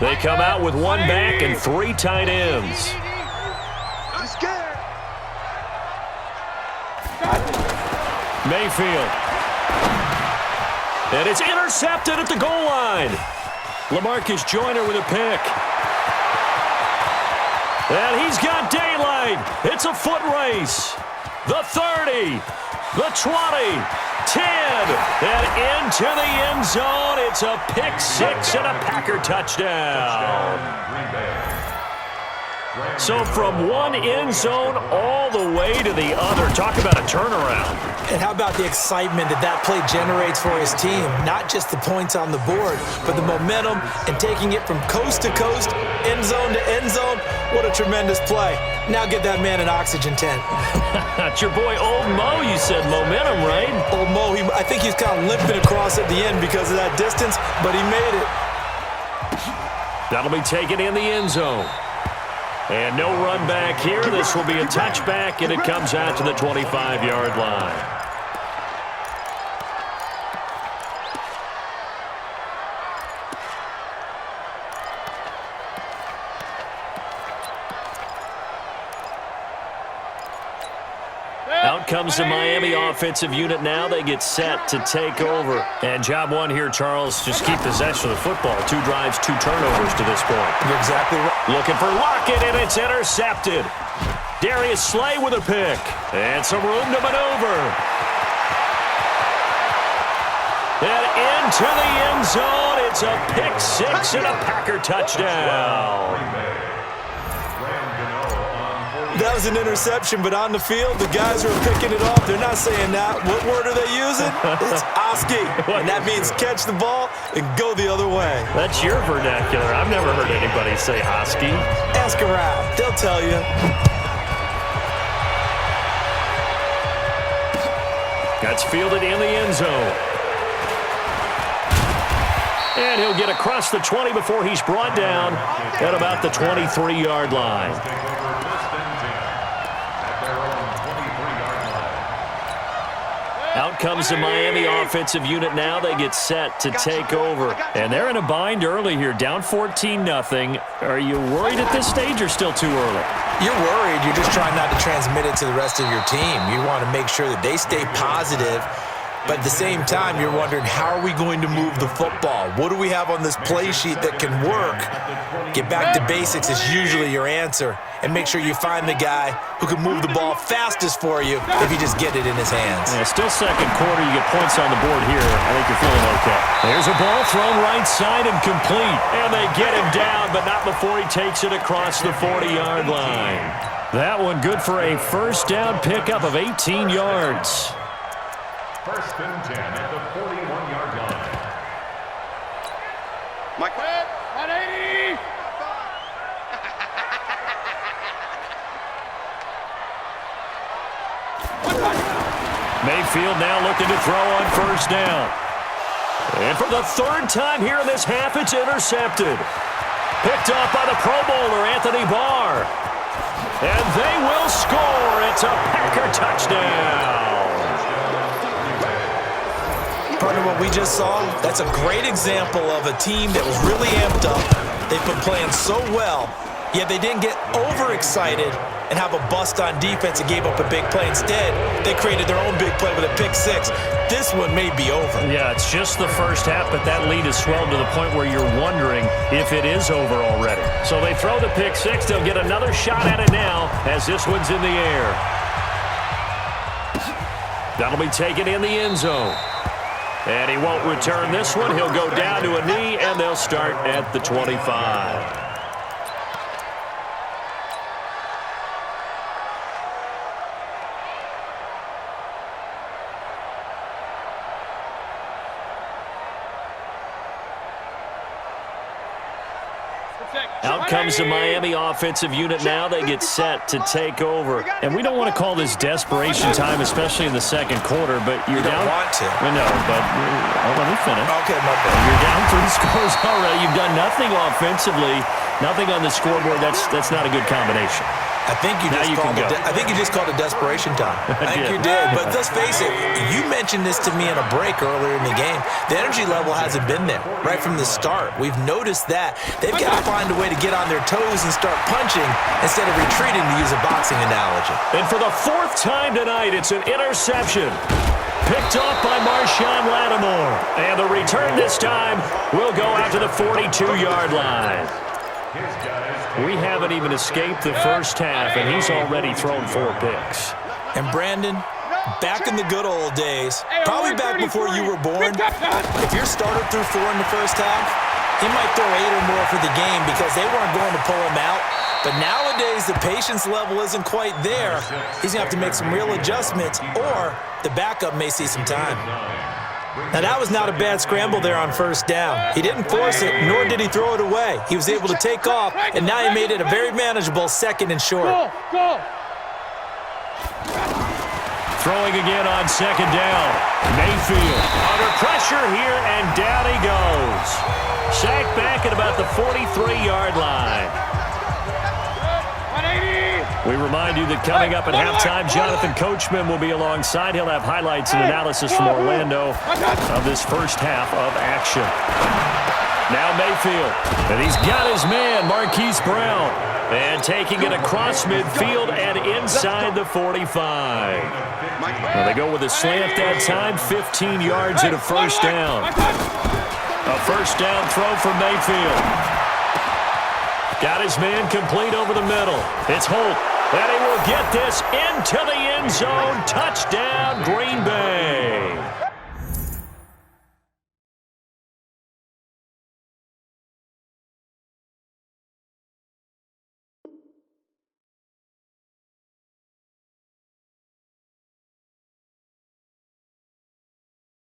They come out with one back and 3 tight ends. Mayfield. And it's intercepted at the goal line. LaMarcus Joyner with a pick. And he's got daylight. It's a foot race. The 30, the 20, 10, and into the end zone. It's a pick six and a Packer touchdown. So from one end zone all the way to the other. Talk about a turnaround. And how about the excitement that play generates for his team? Not just the points on the board, but the momentum and taking it from coast to coast, end zone to end zone. What a tremendous play. Now get that man an oxygen tent. That's your boy Old Mo. You said momentum, right? Old Mo, I think he's kind of limping across at the end because of that distance, but he made it. That'll be taken in the end zone. And no run back here. This will be a touchback, and it comes out to the 25-yard line. Out comes the Miami offensive unit now. They get set to take over. And job one here, Charles, just keep possession of the football. 2 drives, 2 turnovers to this point. You're exactly right. Looking for Lockett, and it's intercepted. Darius Slay with a pick. And some room to maneuver. And into the end zone. It's a pick six and a Packer touchdown. That was an interception, but on the field, the guys who are picking it off, they're not saying that. What word are they using? It's Oski, and that means catch the ball and go the other way. That's your vernacular. I've never heard anybody say Oski. Ask around. They'll tell you. That's fielded in the end zone. And he'll get across the 20 before he's brought down at about the 23-yard line. Out comes the Miami offensive unit now. They get set to take over. And they're in a bind early here, down 14-0. Are you worried at this stage or still too early? You're worried. You're just trying not to transmit it to the rest of your team. You want to make sure that they stay positive. But at the same time, you're wondering, how are we going to move the football? What do we have on this play sheet that can work? Get back to basics is usually your answer. And make sure you find the guy who can move the ball fastest for you if you just get it in his hands. Yeah, still second quarter. You get points on the board here. I think you're feeling okay. There's a ball thrown right side and complete. And they get him down, but not before he takes it across the 40-yard line. That one good for a first down pickup of 18 yards. First and 10 at the 41-yard line. Mike, 180. Mayfield now looking to throw on first down. And for the 3rd time here in this half, it's intercepted. Picked off by the Pro Bowler, Anthony Barr. And they will score. It's a Packer touchdown. Partner, what we just saw, that's a great example of a team that was really amped up. They've been playing so well, yet they didn't get overexcited and have a bust on defense and gave up a big play. Instead, they created their own big play with a pick six. This one may be over. Yeah, it's just the first half, but that lead is swelled to the point where you're wondering if it is over already. So they throw the pick six. They'll get another shot at it now as this one's in the air. That'll be taken in the end zone. And he won't return this one. He'll go down to a knee, and they'll start at the 25. Out comes the Miami offensive unit now. They get set to take over. And we don't want to call this desperation time, especially in the second quarter, but you're down. You don't want to. I know, but let me finish. Okay, my bad. You're down 3 scores already. You've done nothing offensively, nothing on the scoreboard. That's not a good combination. I think you just called it desperation time. I think you did. But let's face it, you mentioned this to me in a break earlier in the game. The energy level hasn't been there right from the start. We've noticed that. They've got to find a way to get on their toes and start punching instead of retreating, to use a boxing analogy. And for the fourth time tonight, it's an interception. Picked off by Marshawn Lattimore. And the return this time will go out to the 42-yard line. We haven't even escaped the first half, and he's already thrown 4 picks. And Brandon, back in the good old days, probably back before you were born, if your starter threw 4 in the first half, he might throw 8 or more for the game because they weren't going to pull him out. But nowadays, the patience level isn't quite there. He's going to have to make some real adjustments, or the backup may see some time. Now, that was not a bad scramble there on first down. He didn't force it, nor did he throw it away. He was able to take off, and now he made it a very manageable 2nd and short. Go. Throwing again on 2nd down. Mayfield under pressure here, and down he goes. Sacked back at about the 43-yard line. 180. We remind you that coming up at halftime, Jonathan Coachman will be alongside. He'll have highlights and analysis from Orlando of this first half of action. Now Mayfield, and he's got his man, Marquise Brown, and taking it across midfield and inside the 45. Well, they go with a slant that time, 15 yards and a first down. A first down throw for Mayfield. Got his man complete over the middle. It's Holt, and he will get this into the end zone. Touchdown, Green Bay.